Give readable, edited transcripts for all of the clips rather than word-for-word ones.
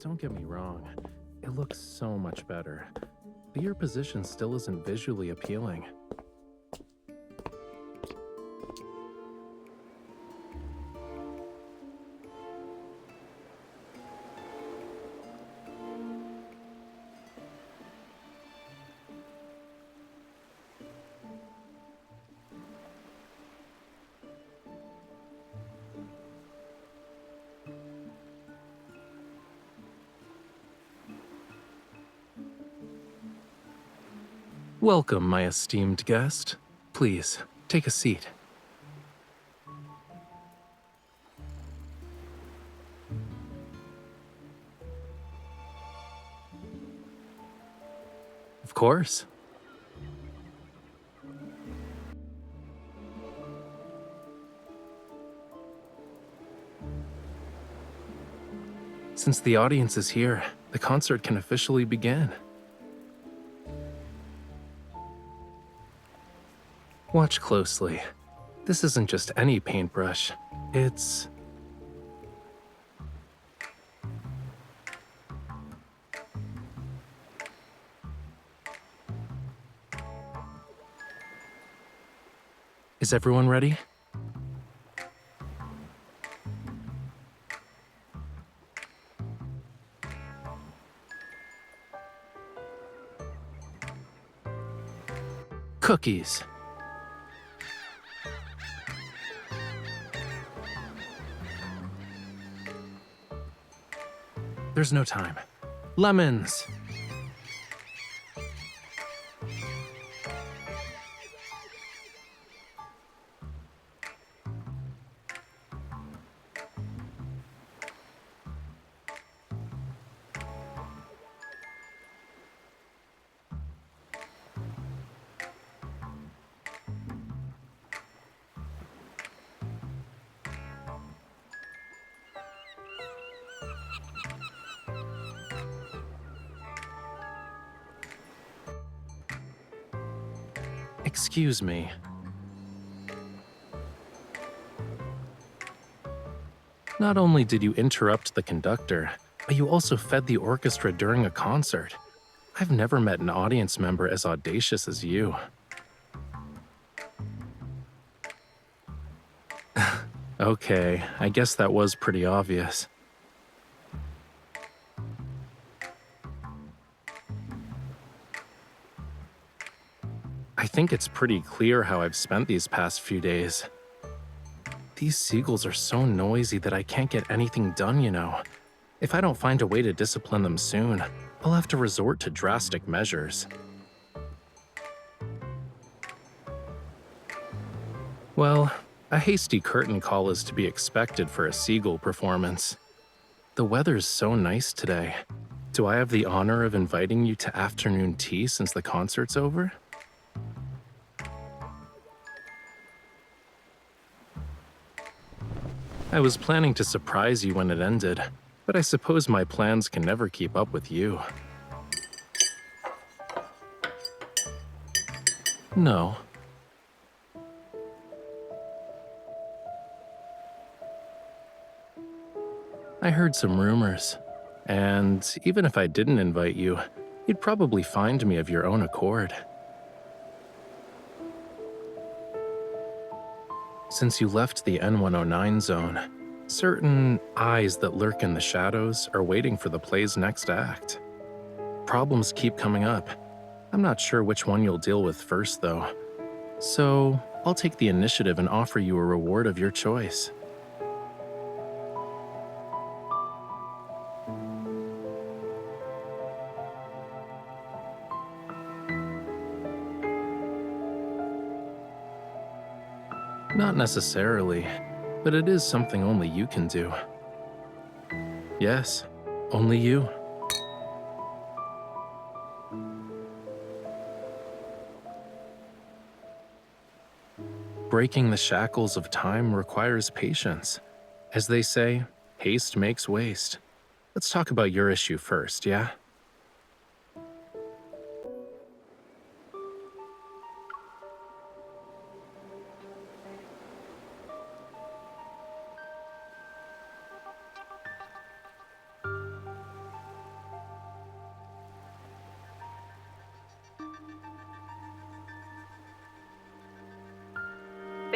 Don't get me wrong, it looks so much better, but your position still isn't visually appealing. Welcome, my esteemed guest. Please, take a seat. Of course. Since the audience is here, the concert can officially begin. Watch closely. This isn't just any paintbrush. It's... Is everyone ready? Cookies. There's no time. Lemons. Excuse me. Not only did you interrupt the conductor, but you also fed the orchestra during a concert. I've never met an audience member as audacious as you. Okay, I guess that was pretty obvious. I think it's pretty clear how I've spent these past few days. These seagulls are so noisy that I can't get anything done, you know. If I don't find a way to discipline them soon, I'll have to resort to drastic measures. Well, a hasty curtain call is to be expected for a seagull performance. The weather's so nice today. Do I have the honor of inviting you to afternoon tea since the concert's over? I was planning to surprise you when it ended, but I suppose my plans can never keep up with you. No. I heard some rumors, and even if I didn't invite you, you'd probably find me of your own accord. Since you left the N109 zone, certain eyes that lurk in the shadows are waiting for the play's next act. Problems keep coming up. I'm not sure which one you'll deal with first, though. So, I'll take the initiative and offer you a reward of your choice. Not necessarily, but it is something only you can do. Yes, only you. Breaking the shackles of time requires patience. As they say, haste makes waste. Let's talk about your issue first, yeah?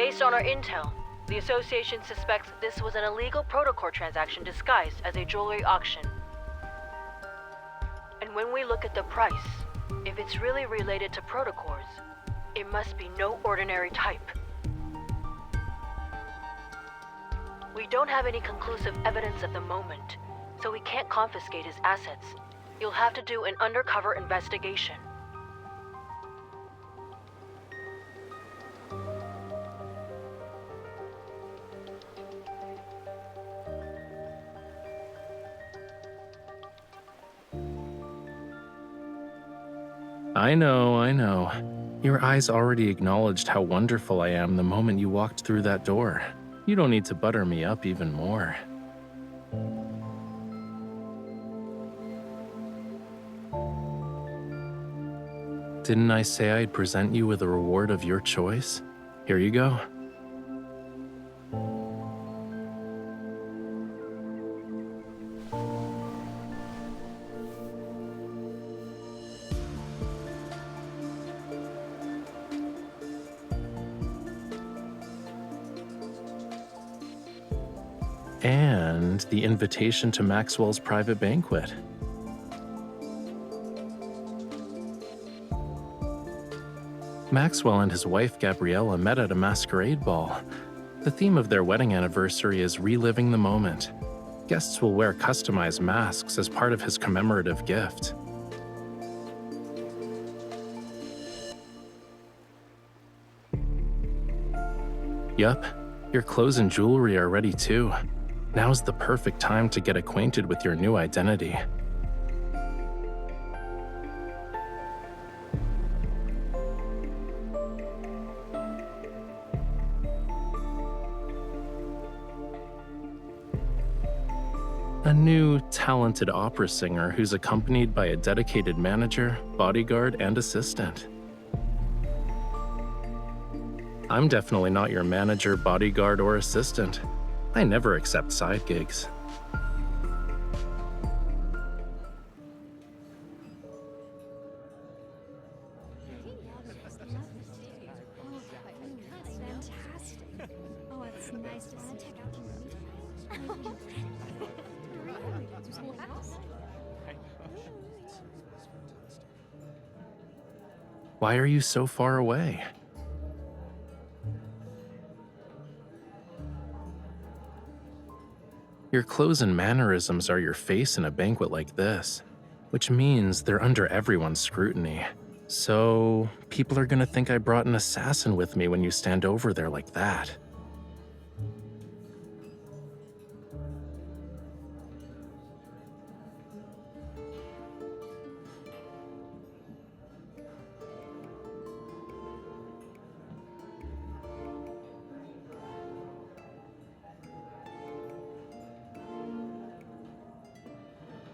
Based on our intel, the association suspects this was an illegal protocol transaction disguised as a jewelry auction. And when we look at the price, if it's really related to protocols, it must be no ordinary type. We don't have any conclusive evidence at the moment, so we can't confiscate his assets. You'll have to do an undercover investigation. I know. Your eyes already acknowledged how wonderful I am the moment you walked through that door. You don't need to butter me up even more. Didn't I say I'd present you with a reward of your choice? Here you go. And the invitation to Maxwell's private banquet. Maxwell and his wife Gabriella met at a masquerade ball. The theme of their wedding anniversary is reliving the moment. Guests will wear customized masks as part of his commemorative gift. Yup, your clothes and jewelry are ready too. Now's the perfect time to get acquainted with your new identity. A new, talented opera singer who's accompanied by a dedicated manager, bodyguard, and assistant. I'm definitely not your manager, bodyguard, or assistant. I never accept side gigs. Why are you so far away? Your clothes and mannerisms are your face in a banquet like this, which means they're under everyone's scrutiny. So, people are gonna think I brought an assassin with me when you stand over there like that.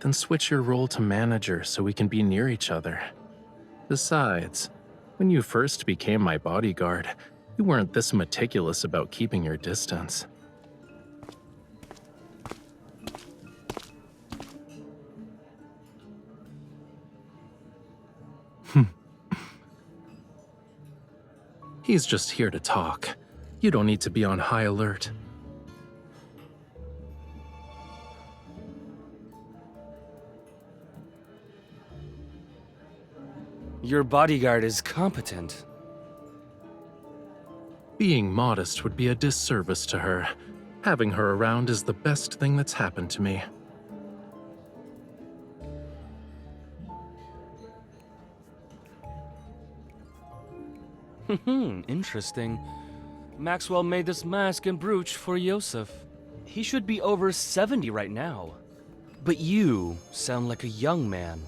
Then switch your role to manager so we can be near each other. Besides, when you first became my bodyguard, you weren't this meticulous about keeping your distance. He's just here to talk. You don't need to be on high alert. Your bodyguard is competent. Being modest would be a disservice to her. Having her around is the best thing that's happened to me. Interesting. Maxwell made this mask and brooch for Yosef. He should be over 70 right now. But you sound like a young man.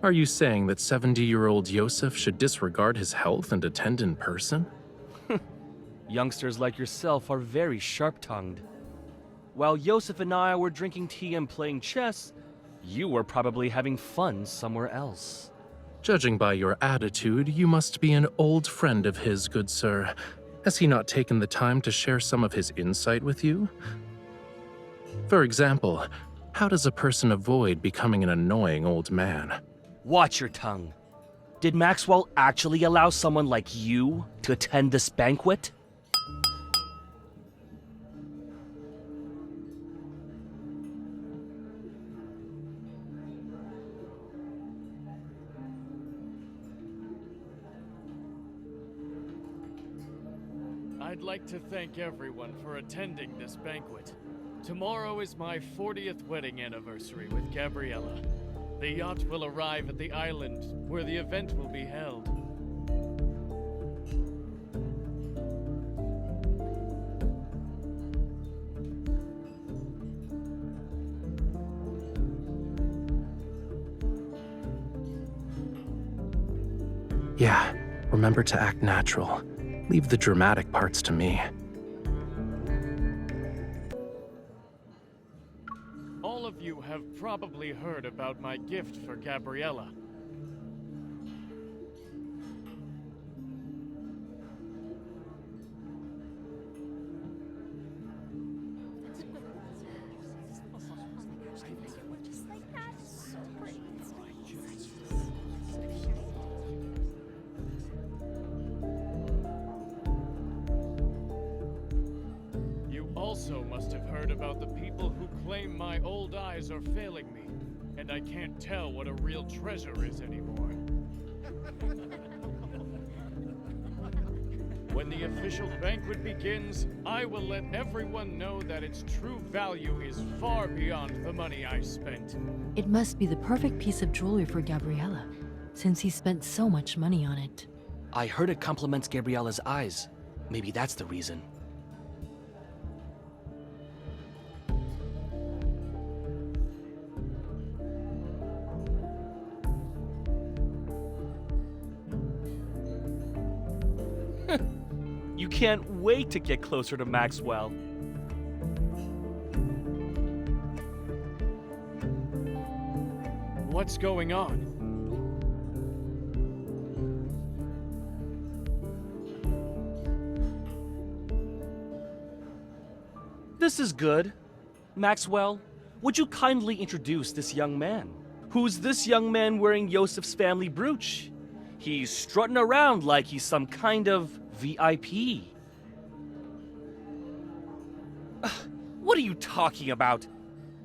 Are you saying that 70-year-old Yosef should disregard his health and attend in person? Youngsters like yourself are very sharp-tongued. While Yosef and I were drinking tea and playing chess, you were probably having fun somewhere else. Judging by your attitude, you must be an old friend of his, good sir. Has he not taken the time to share some of his insight with you? For example, how does a person avoid becoming an annoying old man? Watch your tongue. Did Maxwell actually allow someone like you to attend this banquet? I'd like to thank everyone for attending this banquet. Tomorrow is my 40th wedding anniversary with Gabriella. The yacht will arrive at the island where the event will be held. Yeah, remember to act natural. Leave the dramatic parts to me. All of you have probably heard about my gift for Gabriella. Also must have heard about the people who claim my old eyes are failing me, and I can't tell what a real treasure is anymore. When the official banquet begins, I will let everyone know that its true value is far beyond the money I spent. It must be the perfect piece of jewelry for Gabriella, since he spent so much money on it. I heard it compliments Gabriella's eyes. Maybe that's the reason. You can't wait to get closer to Maxwell. What's going on? This is good. Maxwell, would you kindly introduce this young man? Who's this young man wearing Yosef's family brooch? He's strutting around like he's some kind of VIP. What are you talking about?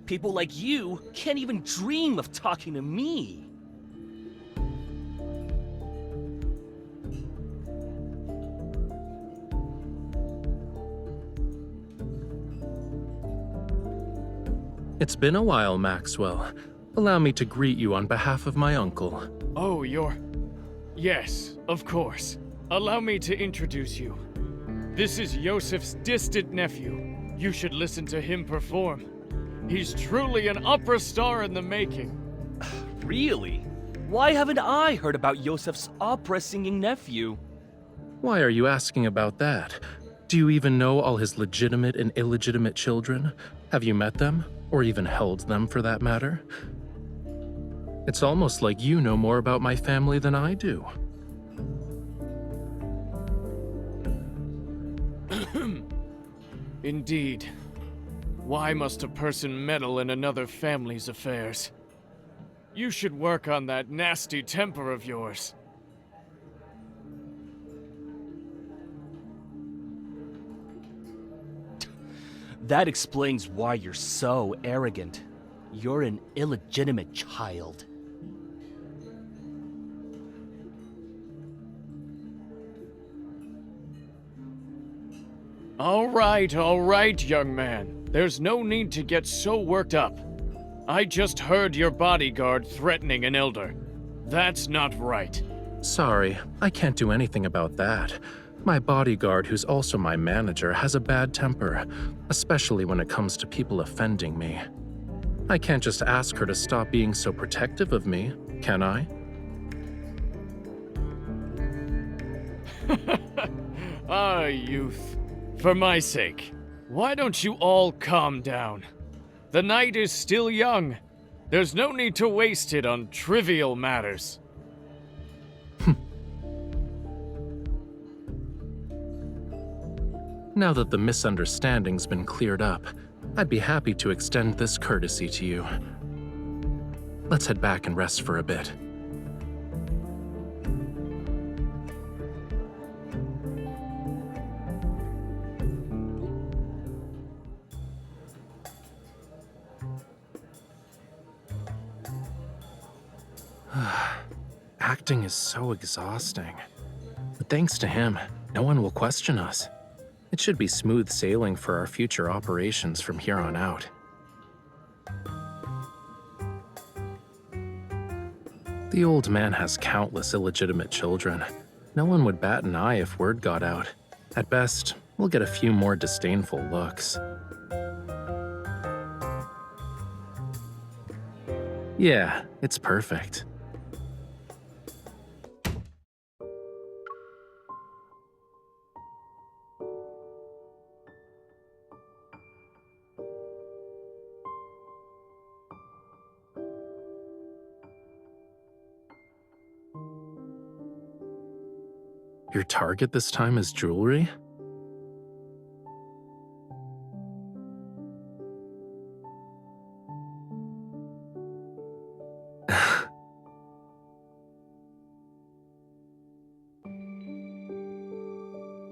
People like you can't even dream of talking to me. It's been a while, Maxwell. Allow me to greet you on behalf of my uncle. Oh, Yes, of course. Allow me to introduce you. This is Yosef's distant nephew. You should listen to him perform. He's truly an opera star in the making. Really? Why haven't I heard about Yosef's opera-singing nephew? Why are you asking about that? Do you even know all his legitimate and illegitimate children? Have you met them? Or even held them, for that matter? It's almost like you know more about my family than I do. Indeed. Why must a person meddle in another family's affairs? You should work on that nasty temper of yours. That explains why you're so arrogant. You're an illegitimate child. All right, young man. There's no need to get so worked up. I just heard your bodyguard threatening an elder. That's not right. Sorry, I can't do anything about that. My bodyguard, who's also my manager, has a bad temper, especially when it comes to people offending me. I can't just ask her to stop being so protective of me, can I? Ah, youth. For my sake, why don't you all calm down? The night is still young. There's no need to waste it on trivial matters. Now that the misunderstanding's been cleared up, I'd be happy to extend this courtesy to you. Let's head back and rest for a bit. Acting is so exhausting. But thanks to him, no one will question us. It should be smooth sailing for our future operations from here on out. The old man has countless illegitimate children. No one would bat an eye if word got out. At best, we'll get a few more disdainful looks. Yeah, it's perfect. Your target this time is jewelry?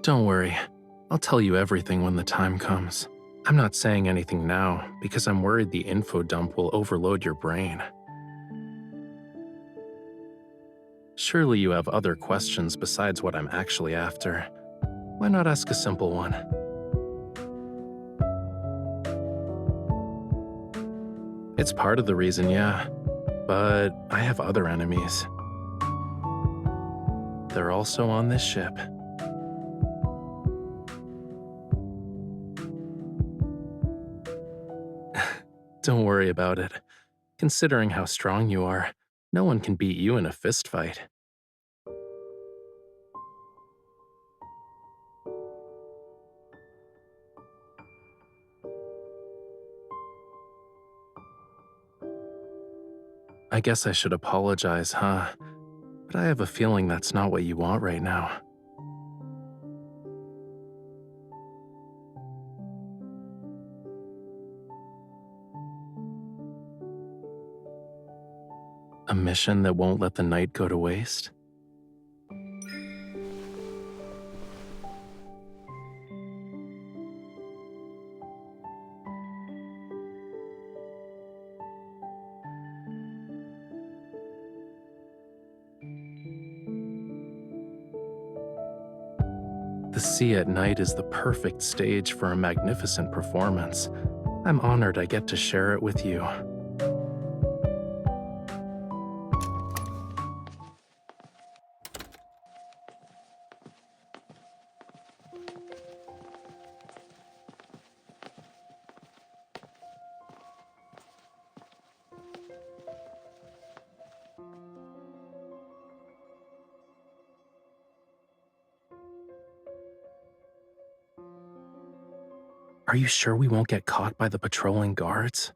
Don't worry, I'll tell you everything when the time comes. I'm not saying anything now because I'm worried the info dump will overload your brain. Surely you have other questions besides what I'm actually after. Why not ask a simple one? It's part of the reason, yeah, but I have other enemies. They're also on this ship. Don't worry about it. Considering how strong you are, no one can beat you in a fist fight. I guess I should apologize, huh? But I have a feeling that's not what you want right now. A mission that won't let the night go to waste? The sea at night is the perfect stage for a magnificent performance. I'm honored I get to share it with you. Are you sure we won't get caught by the patrolling guards?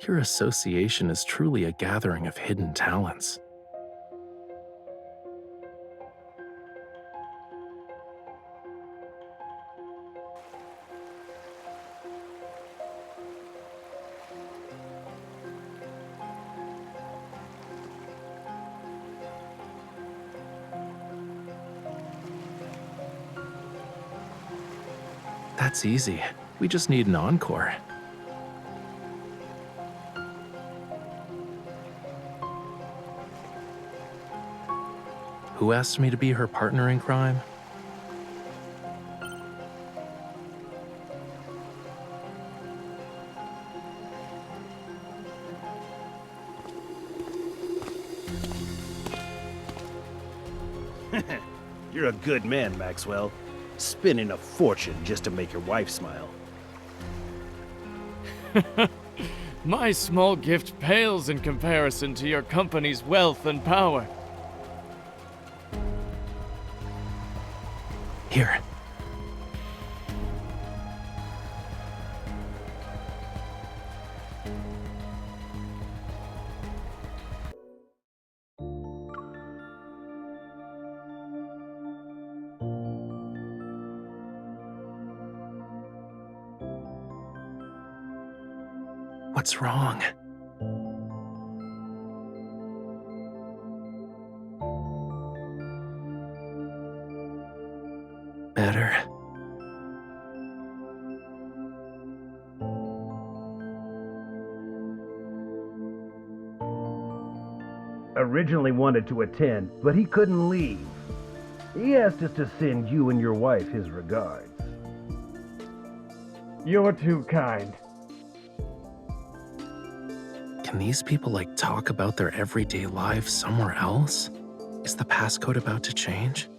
Your association is truly a gathering of hidden talents. That's easy. We just need an encore. Who asked me to be her partner in crime? You're a good man, Maxwell. Spending a fortune just to make your wife smile. My small gift pales in comparison to your company's wealth and power. Here. What's wrong? better. Originally wanted to attend, but he couldn't leave. He asked us to send you and your wife his regards. You're too kind. Can these people, talk about their everyday lives somewhere else? Is the passcode about to change?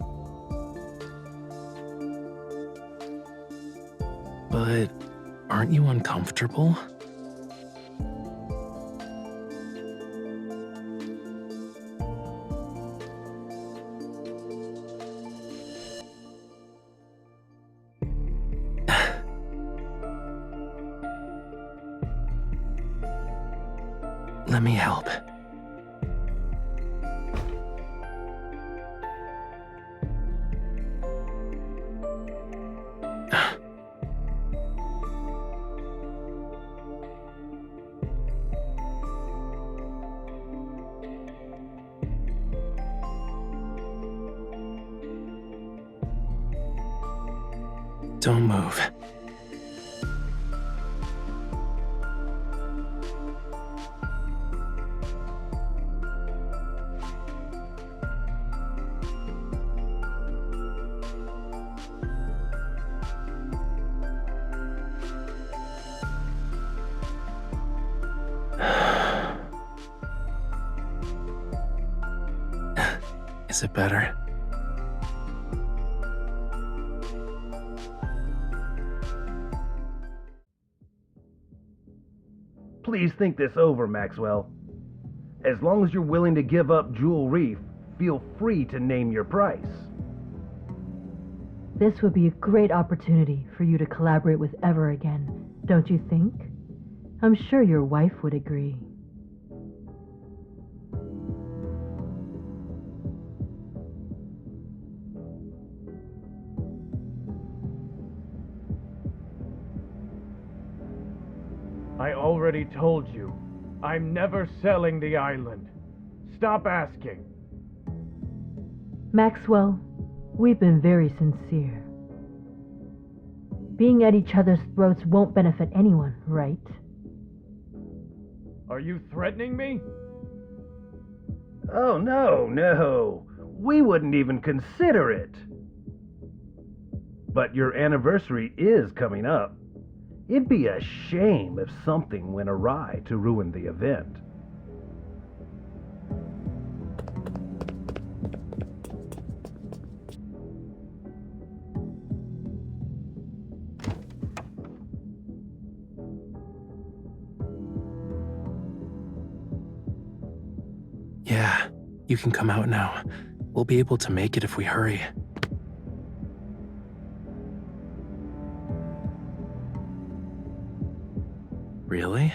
But aren't you uncomfortable? Let me help. Don't move. Is it better? Please think this over, Maxwell. As long as you're willing to give up Jewel Reef, feel free to name your price. This would be a great opportunity for you to collaborate with Ever again, don't you think? I'm sure your wife would agree. I already told you, I'm never selling the island. Stop asking. Maxwell, we've been very sincere. Being at each other's throats won't benefit anyone, right? Are you threatening me? Oh, no. We wouldn't even consider it. But your anniversary is coming up. It'd be a shame if something went awry to ruin the event. Yeah, you can come out now. We'll be able to make it if we hurry. Really?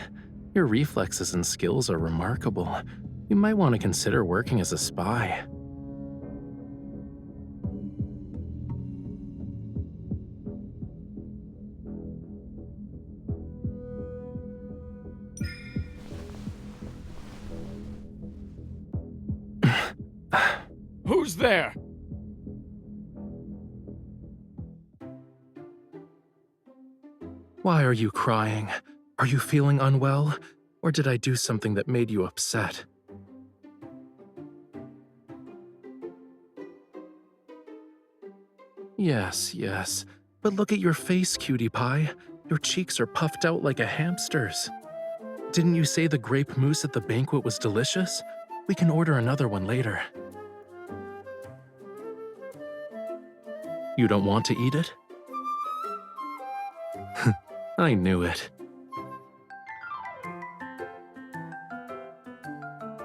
Your reflexes and skills are remarkable. You might want to consider working as a spy. Who's there? Why are you crying? Are you feeling unwell? Or did I do something that made you upset? Yes. But look at your face, cutie pie. Your cheeks are puffed out like a hamster's. Didn't you say the grape mousse at the banquet was delicious? We can order another one later. You don't want to eat it? I knew it.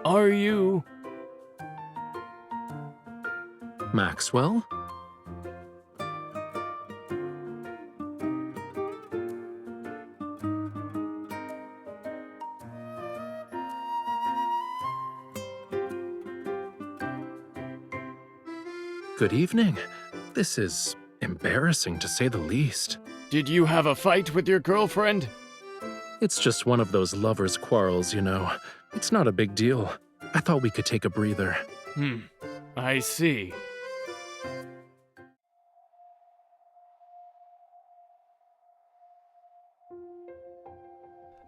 Are you... Maxwell? Good evening. This is embarrassing to say the least. Did you have a fight with your girlfriend? It's just one of those lovers' quarrels, you know. It's not a big deal. I thought we could take a breather. I see.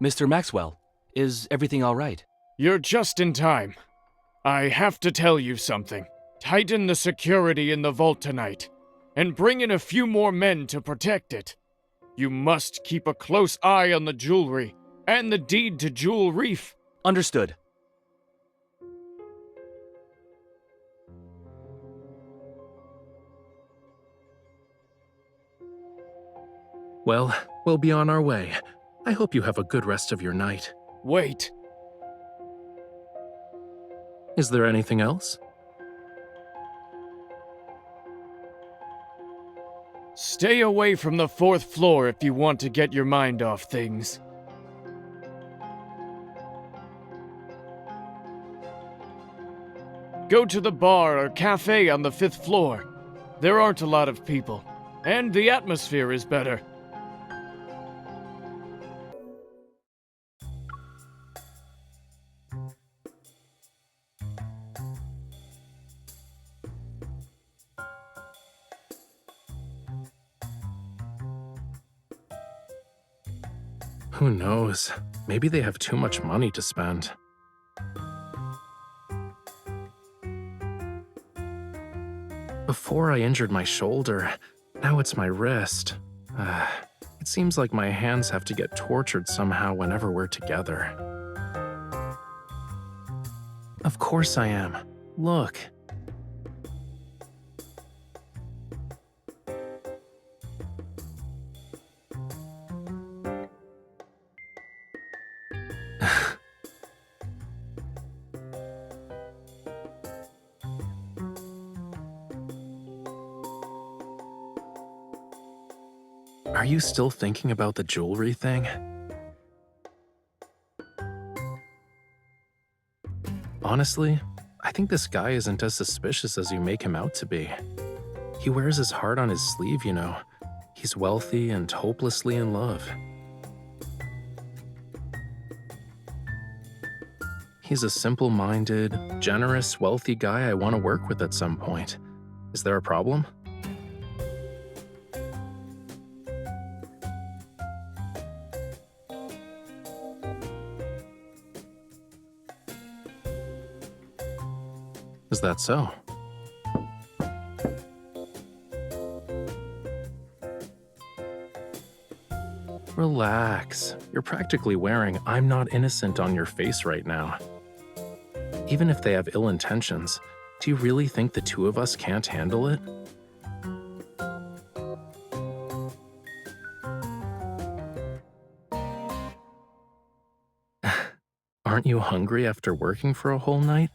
Mr. Maxwell, is everything all right? You're just in time. I have to tell you something. Tighten the security in the vault tonight, and bring in a few more men to protect it. You must keep a close eye on the jewelry and the deed to Jewel Reef. Understood. Well, we'll be on our way. I hope you have a good rest of your night. Wait. Is there anything else? Stay away from the 4th floor if you want to get your mind off things. Go to the bar or cafe on the 5th floor. There aren't a lot of people, and the atmosphere is better. Who knows? Maybe they have too much money to spend. Before I injured my shoulder, now it's my wrist. It seems like my hands have to get tortured somehow whenever we're together. Of course I am. Look. Are you still thinking about the jewelry thing? Honestly, I think this guy isn't as suspicious as you make him out to be. He wears his heart on his sleeve, you know. He's wealthy and hopelessly in love. He's a simple-minded, generous, wealthy guy I want to work with at some point. Is there a problem? Is that so? Relax. You're practically wearing "I'm not innocent" on your face right now. Even if they have ill intentions, do you really think the two of us can't handle it? Aren't you hungry after working for a whole night?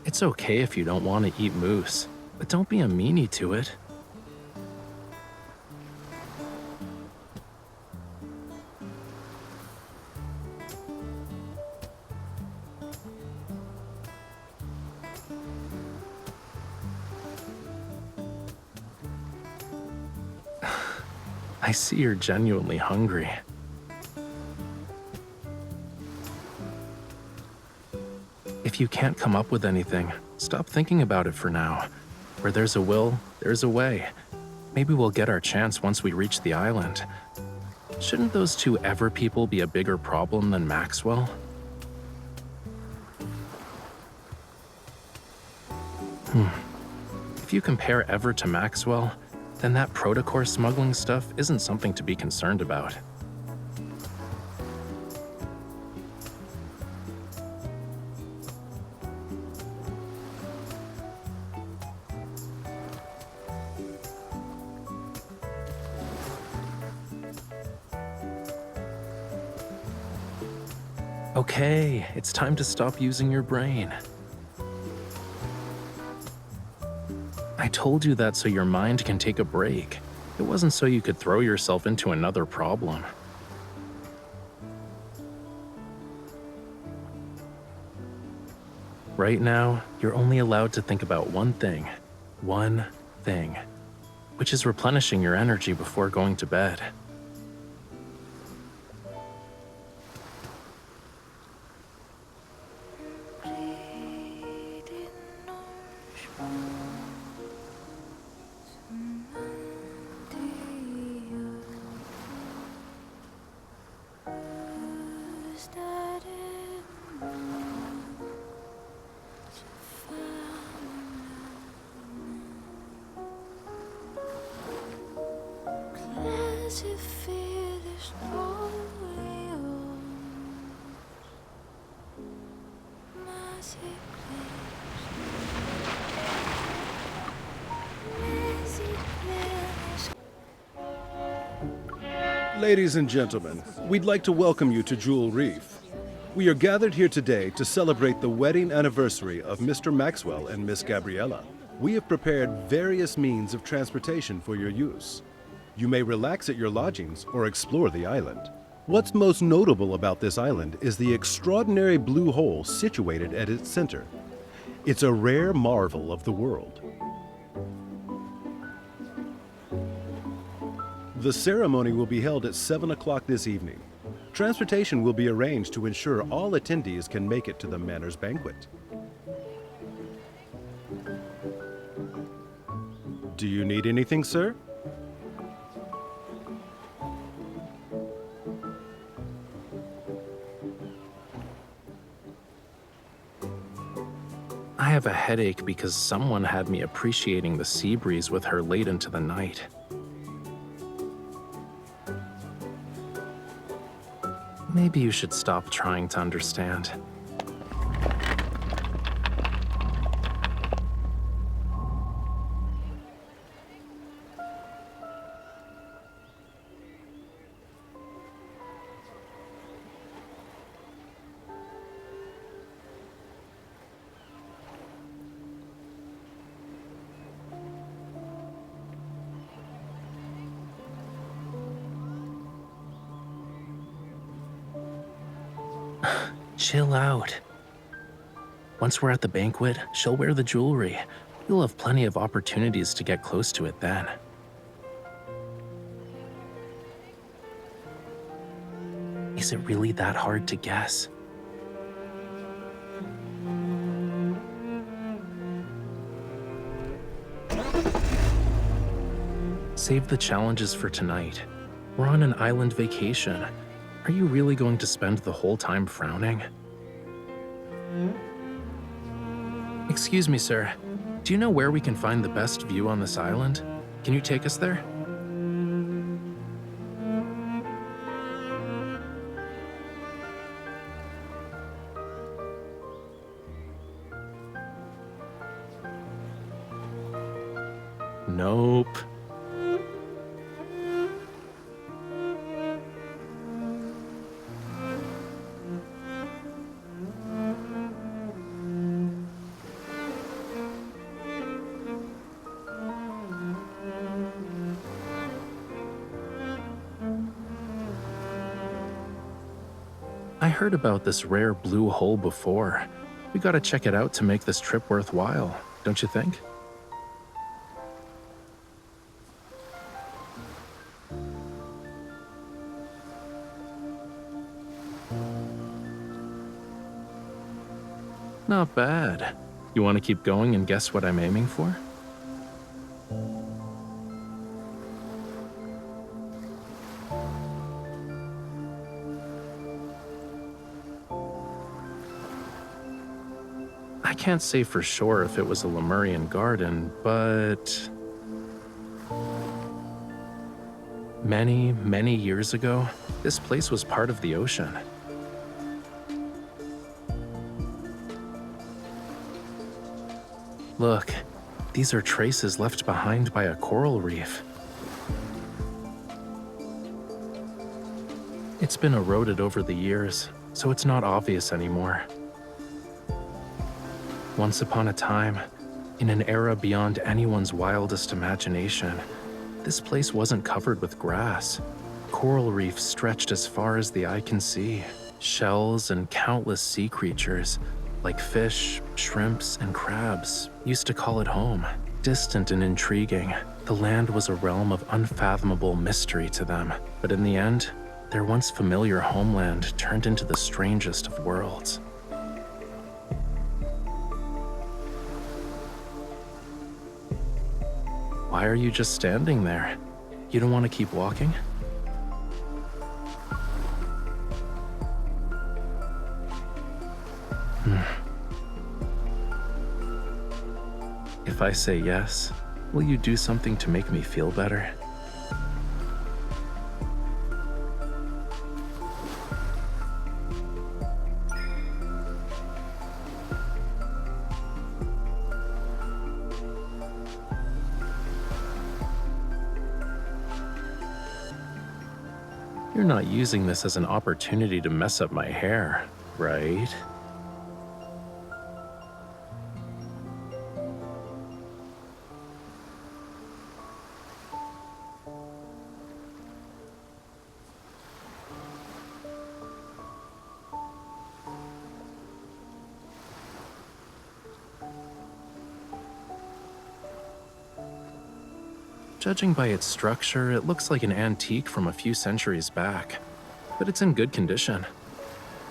It's okay if you don't want to eat moose, but don't be a meanie to it. I see you're genuinely hungry. If you can't come up with anything, stop thinking about it for now. Where there's a will, there's a way. Maybe we'll get our chance once we reach the island. Shouldn't those two Ever people be a bigger problem than Maxwell? If you compare Ever to Maxwell, then that protocore smuggling stuff isn't something to be concerned about. Okay, it's time to stop using your brain. I told you that so your mind can take a break. It wasn't so you could throw yourself into another problem. Right now, you're only allowed to think about one thing, which is replenishing your energy before going to bed. Ladies and gentlemen, we'd like to welcome you to Jewel Reef. We are gathered here today to celebrate the wedding anniversary of Mr. Maxwell and Miss Gabriella. We have prepared various means of transportation for your use. You may relax at your lodgings or explore the island. What's most notable about this island is the extraordinary blue hole situated at its center. It's a rare marvel of the world. The ceremony will be held at 7 o'clock this evening. Transportation will be arranged to ensure all attendees can make it to the Manor's banquet. Do you need anything, sir? I have a headache because someone had me appreciating the sea breeze with her late into the night. Maybe you should stop trying to understand. Chill out. Once we're at the banquet, she'll wear the jewelry. You'll have plenty of opportunities to get close to it then. Is it really that hard to guess? Save the challenges for tonight. We're on an island vacation. Are you really going to spend the whole time frowning? Excuse me, sir. Do you know where we can find the best view on this island? Can you take us there? Nope. I heard about this rare blue hole before. We gotta check it out to make this trip worthwhile, don't you think? Not bad. You want to keep going and guess what I'm aiming for? I can't say for sure if it was a Lemurian garden, but many, many years ago, this place was part of the ocean. Look, these are traces left behind by a coral reef. It's been eroded over the years, so it's not obvious anymore. Once upon a time, in an era beyond anyone's wildest imagination, this place wasn't covered with grass. Coral reefs stretched as far as the eye can see. Shells and countless sea creatures, like fish, shrimps, and crabs, used to call it home. Distant and intriguing, the land was a realm of unfathomable mystery to them. But in the end, their once familiar homeland turned into the strangest of worlds. Why are you just standing there? You don't want to keep walking? If I say yes, will you do something to make me feel better? You're not using this as an opportunity to mess up my hair, right? Judging by its structure, it looks like an antique from a few centuries back, but it's in good condition.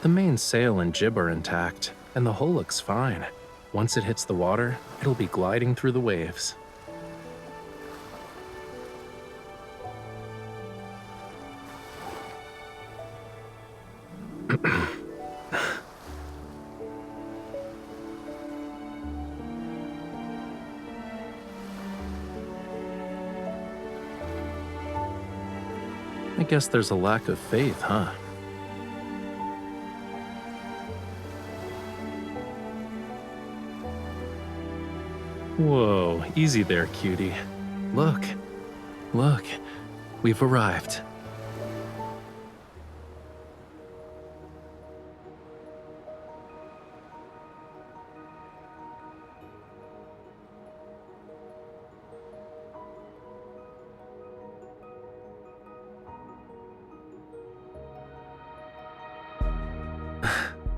The main sail and jib are intact, and the hull looks fine. Once it hits the water, it'll be gliding through the waves. I guess there's a lack of faith, huh? Whoa, easy there, cutie. Look, we've arrived.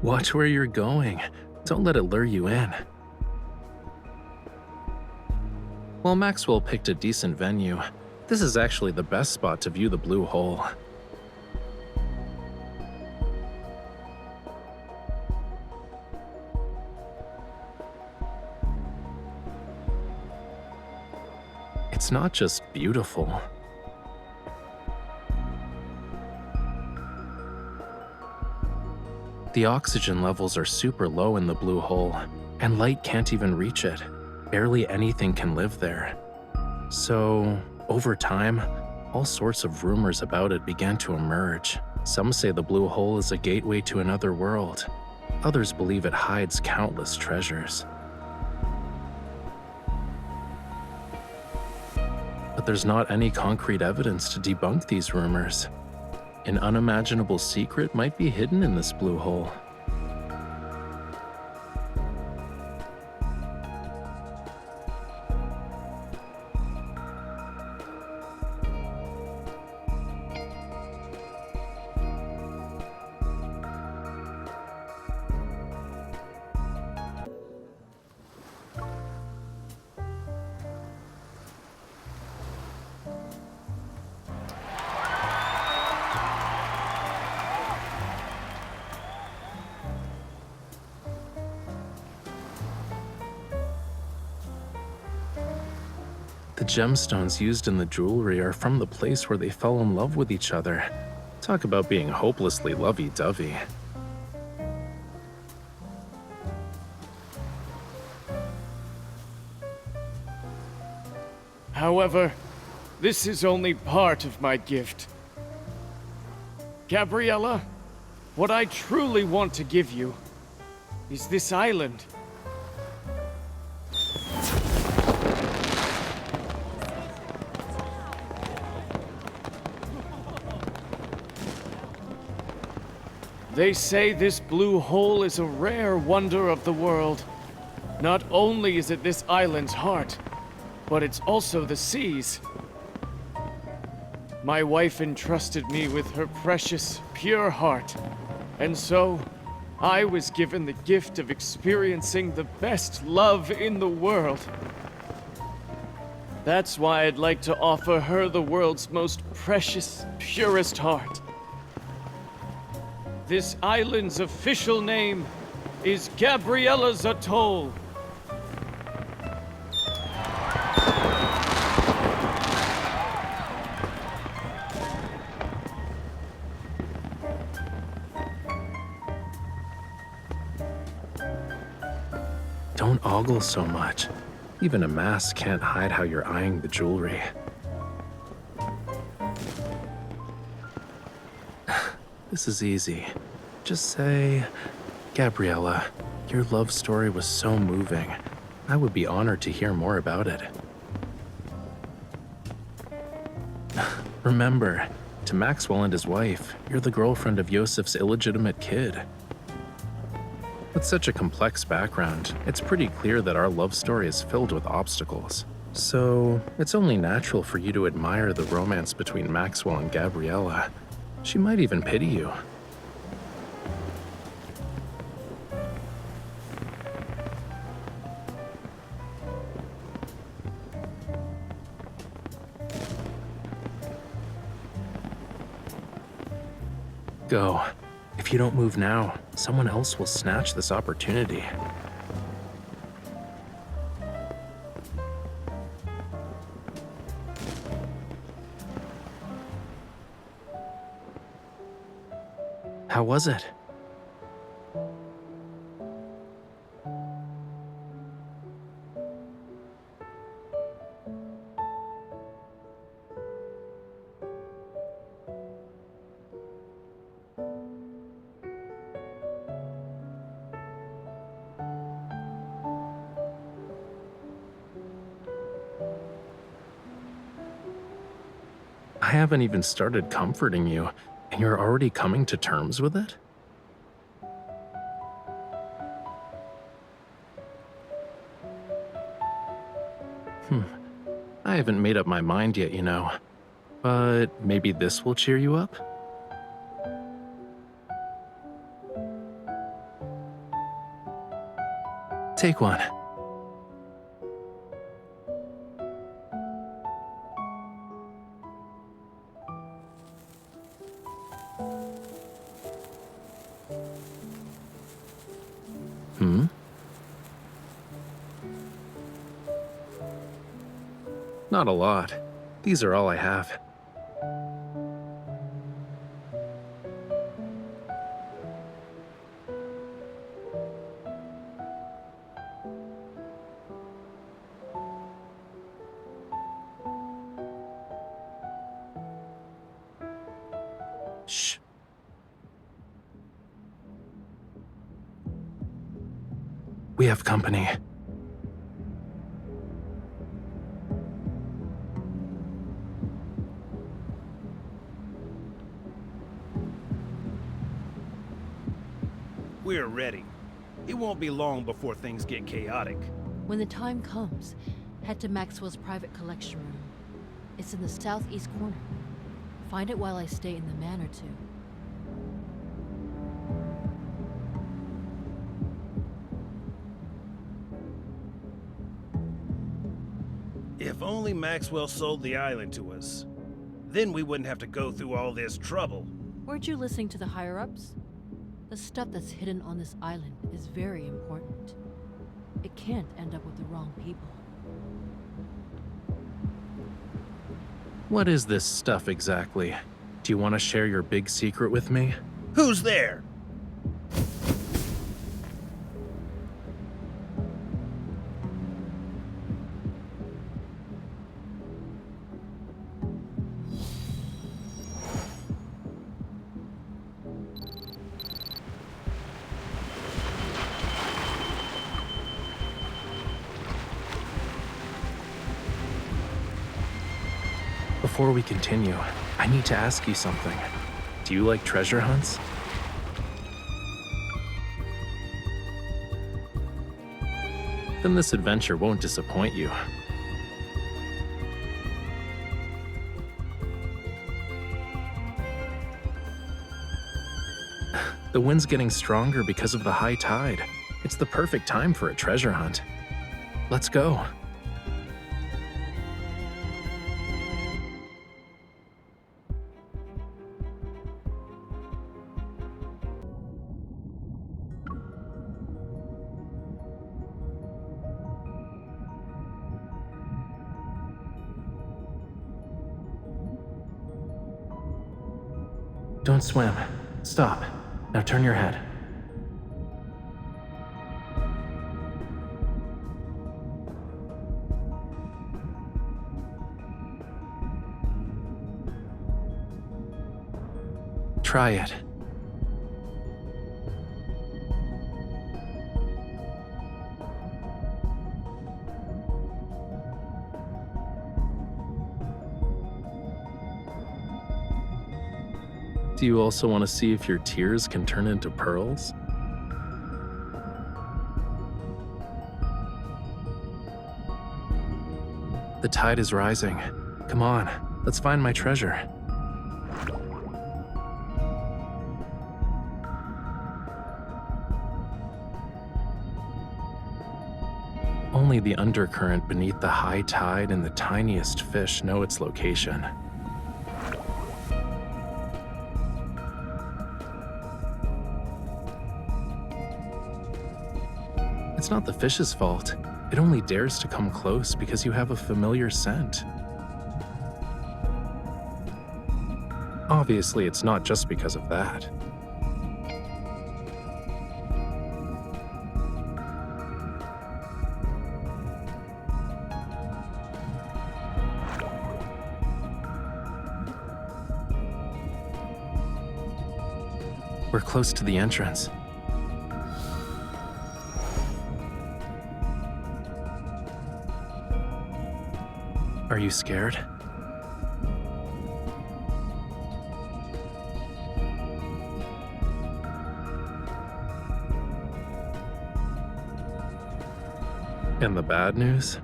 Watch where you're going. Don't let it lure you in. While Maxwell picked a decent venue, this is actually the best spot to view the blue hole. It's not just beautiful. The oxygen levels are super low in the blue hole, and light can't even reach it. Barely anything can live there. So, over time, all sorts of rumors about it began to emerge. Some say the blue hole is a gateway to another world. Others believe it hides countless treasures. But there's not any concrete evidence to debunk these rumors. An unimaginable secret might be hidden in this blue hole. The gemstones used in the jewelry are from the place where they fell in love with each other. Talk about being hopelessly lovey-dovey. However, this is only part of my gift. Gabriella, what I truly want to give you is this island. They say this blue hole is a rare wonder of the world. Not only is it this island's heart, but it's also the sea's. My wife entrusted me with her precious, pure heart, and so I was given the gift of experiencing the best love in the world. That's why I'd like to offer her the world's most precious, purest heart. This island's official name is Gabriella's Atoll. Don't ogle so much. Even a mask can't hide how you're eyeing the jewelry. This is easy. Just say, Gabriella, your love story was so moving. I would be honored to hear more about it. Remember, To Maxwell and his wife, you're the girlfriend of Yosef's illegitimate kid. With such a complex background, it's pretty clear that our love story is filled with obstacles. So, it's only natural for you to admire the romance between Maxwell and Gabriella. She might even pity you. Go. If you don't move now, someone else will snatch this opportunity. How was it? I haven't even started comforting you, and you're already coming to terms with it? I haven't made up my mind yet, you know. But maybe this will cheer you up? Take one. Not a lot. These are all I have. Shh. We have company. We're ready. It won't be long before things get chaotic. When the time comes, head to Maxwell's private collection room. It's in the southeast corner. Find it while I stay in the manor too. If only Maxwell sold the island to us. Then we wouldn't have to go through all this trouble. Weren't you listening to the higher-ups? The stuff that's hidden on this island is very important. It can't end up with the wrong people. What is this stuff exactly? Do you want to share your big secret with me? Who's there? Before we continue, I need to ask you something. Do you like treasure hunts? Then this adventure won't disappoint you. The wind's getting stronger because of the high tide. It's the perfect time for a treasure hunt. Let's go. Don't swim. Stop. Now turn your head. Try it. Do you also want to see if your tears can turn into pearls? The tide is rising. Come on, let's find my treasure. Only the undercurrent beneath the high tide and the tiniest fish know its location. It's not the fish's fault. It only dares to come close because you have a familiar scent. Obviously, it's not just because of that. We're close to the entrance. Are you scared? And the bad news?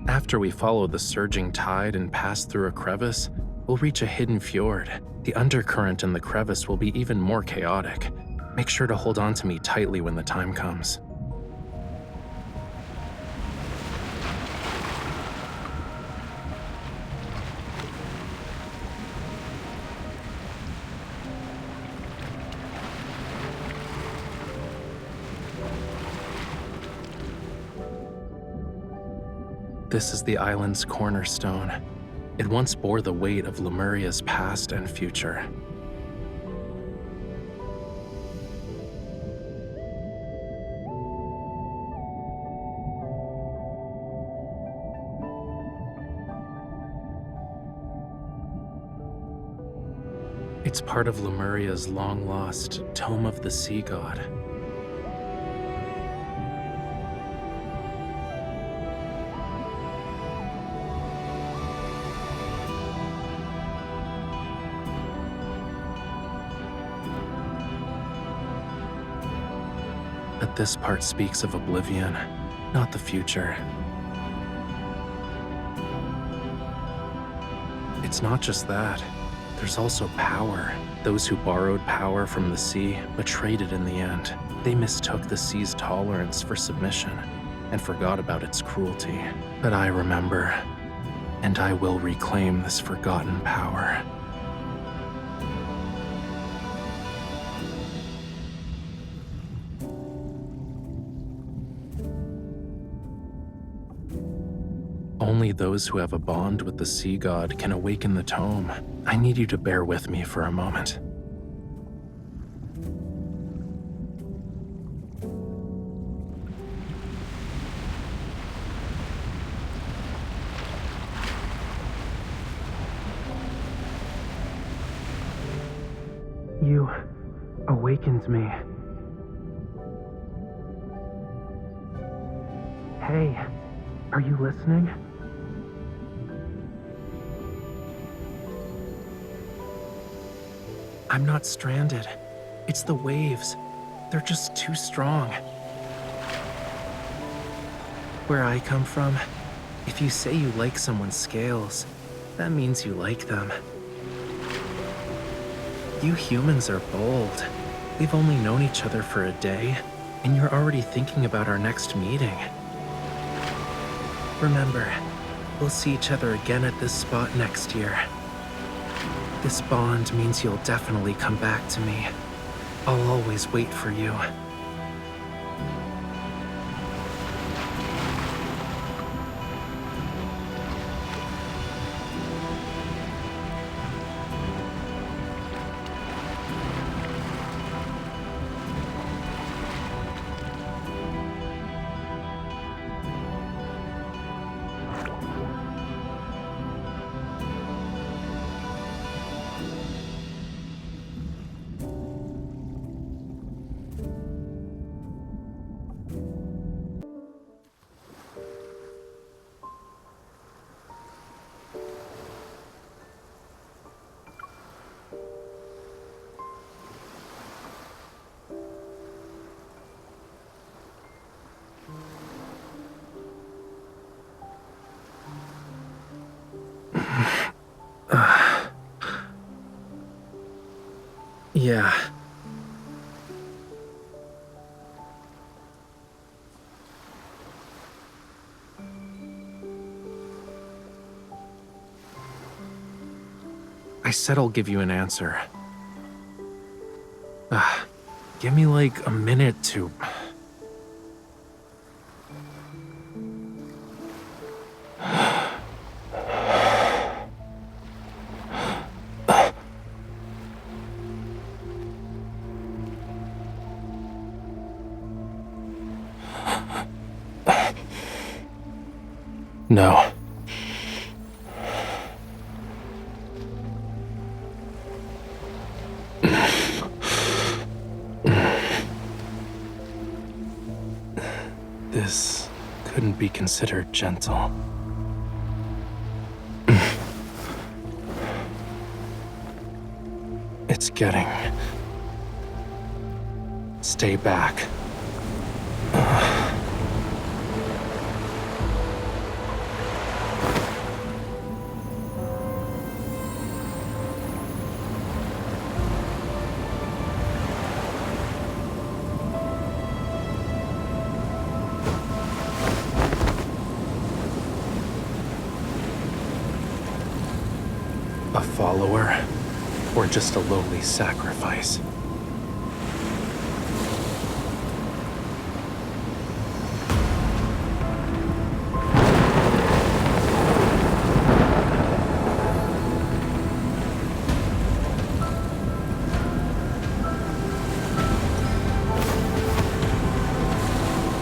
After we follow the surging tide and pass through a crevice, we'll reach a hidden fjord. The undercurrent in the crevice will be even more chaotic. Make sure to hold on to me tightly when the time comes. This is the island's cornerstone. It once bore the weight of Lemuria's past and future. It's part of Lemuria's long-lost Tome of the Sea God. But this part speaks of oblivion, not the future. It's not just that. There's also power. Those who borrowed power from the sea betrayed it in the end. They mistook the sea's tolerance for submission and forgot about its cruelty. But I remember, and I will reclaim this forgotten power. Only those who have a bond with the sea god can awaken the tome. I need you to bear with me for a moment. You awakened me. Hey, are you listening? I'm not stranded. It's the waves. They're just too strong. Where I come from, if you say you like someone's scales, that means you like them. You humans are bold. We've only known each other for a day, and you're already thinking about our next meeting. Remember, we'll see each other again at this spot next year. This bond means you'll definitely come back to me. I'll always wait for you. Yeah. I said I'll give you an answer. Give me like a minute to... No. This couldn't be considered gentle. It's getting... Stay back. A follower, or just a lowly sacrifice?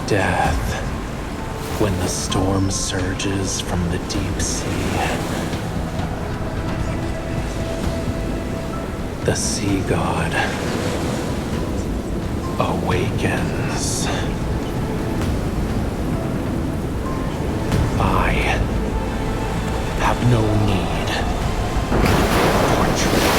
Death, when the storm surges from the deep sea. The sea god awakens. I have no need for dreamers.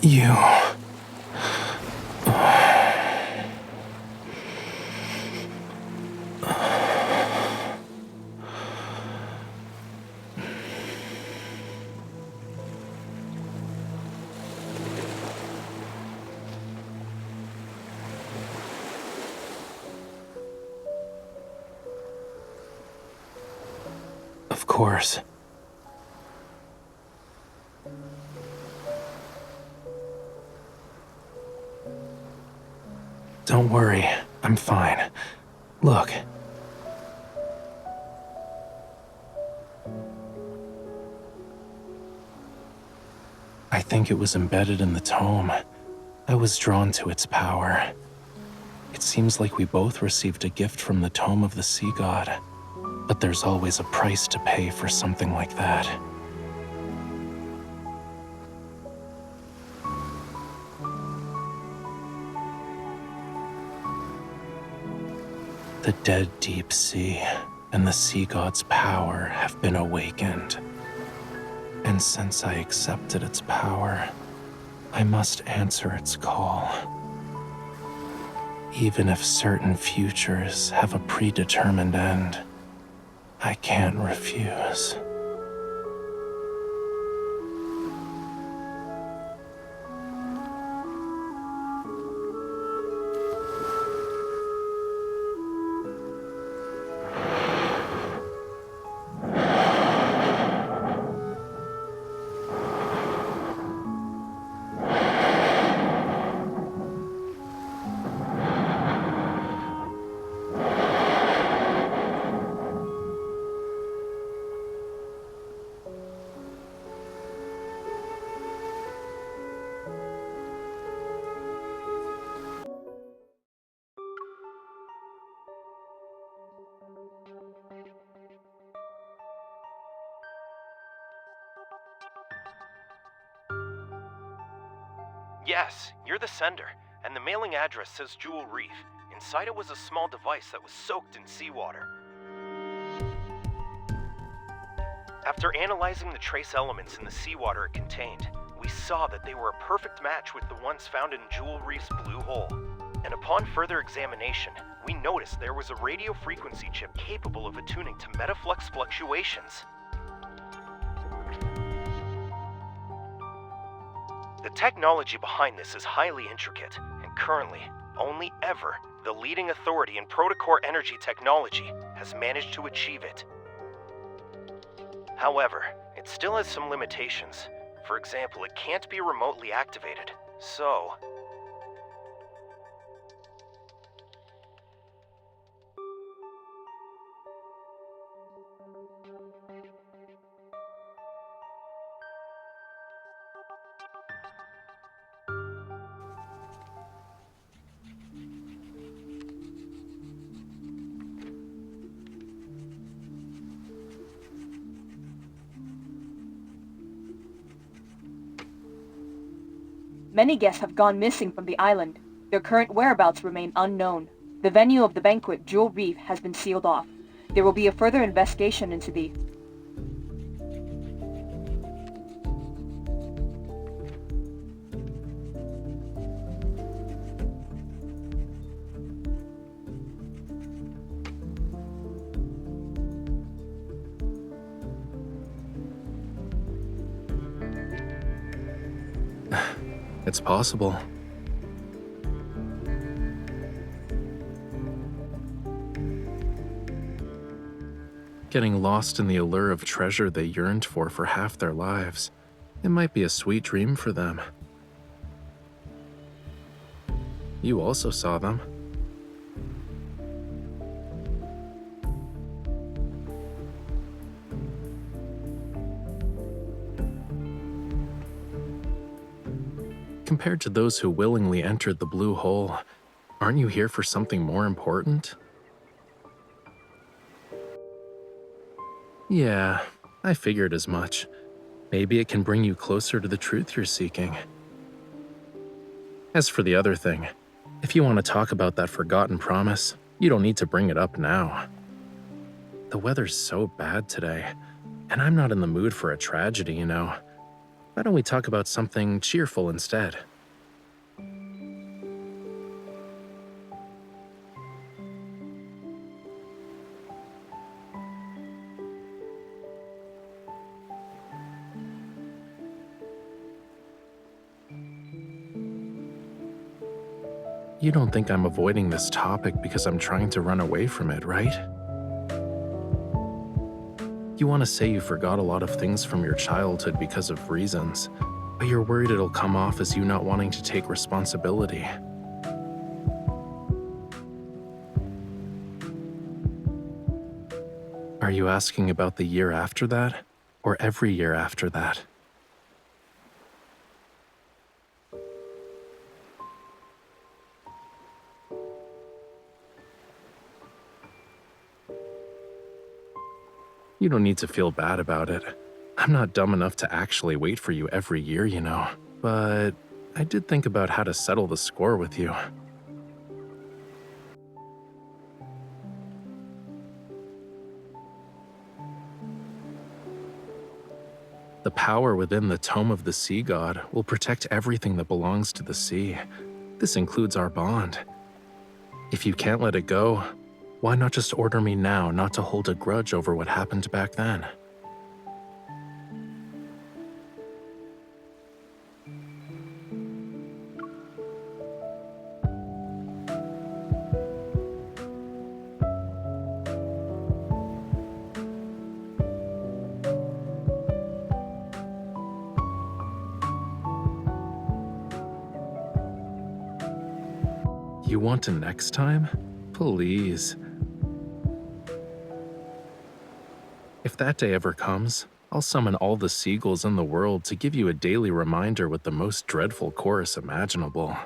You... Of course. Don't worry, I'm fine. Look. I think it was embedded in the tome. I was drawn to its power. It seems like we both received a gift from the tome of the sea god. But there's always a price to pay for something like that. The dead deep sea and the sea god's power have been awakened. And since I accepted its power, I must answer its call. Even if certain futures have a predetermined end, I can't refuse. Yes, you're the sender, and the mailing address says Jewel Reef. Inside it was a small device that was soaked in seawater. After analyzing the trace elements in the seawater it contained, we saw that they were a perfect match with the ones found in Jewel Reef's blue hole. And upon further examination, we noticed there was a radio frequency chip capable of attuning to metaflux fluctuations. The technology behind this is highly intricate, and currently, only ever, the leading authority in protocore energy technology has managed to achieve it. However, it still has some limitations. For example, it can't be remotely activated, so... Many guests have gone missing from the island. Their current whereabouts remain unknown. The venue of the banquet, Jewel Reef, has been sealed off. There will be a further investigation into the... It's possible. Getting lost in the allure of treasure they yearned for half their lives. It might be a sweet dream for them. You also saw them. Compared to those who willingly entered the blue hole, aren't you here for something more important? Yeah, I figured as much. Maybe it can bring you closer to the truth you're seeking. As for the other thing, if you want to talk about that forgotten promise, you don't need to bring it up now. The weather's so bad today, and I'm not in the mood for a tragedy, you know. Why don't we talk about something cheerful instead? You don't think I'm avoiding this topic because I'm trying to run away from it, right? You want to say you forgot a lot of things from your childhood because of reasons, but you're worried it'll come off as you not wanting to take responsibility. Are you asking about the year after that, or every year after that? You don't need to feel bad about it. I'm not dumb enough to actually wait for you every year, you know. But I did think about how to settle the score with you. The power within the Tome of the Sea God will protect everything that belongs to the sea. This includes our bond. If you can't let it go, why not just order me now not to hold a grudge over what happened back then? You want to next time? Please. If that day ever comes, I'll summon all the seagulls in the world to give you a daily reminder with the most dreadful chorus imaginable.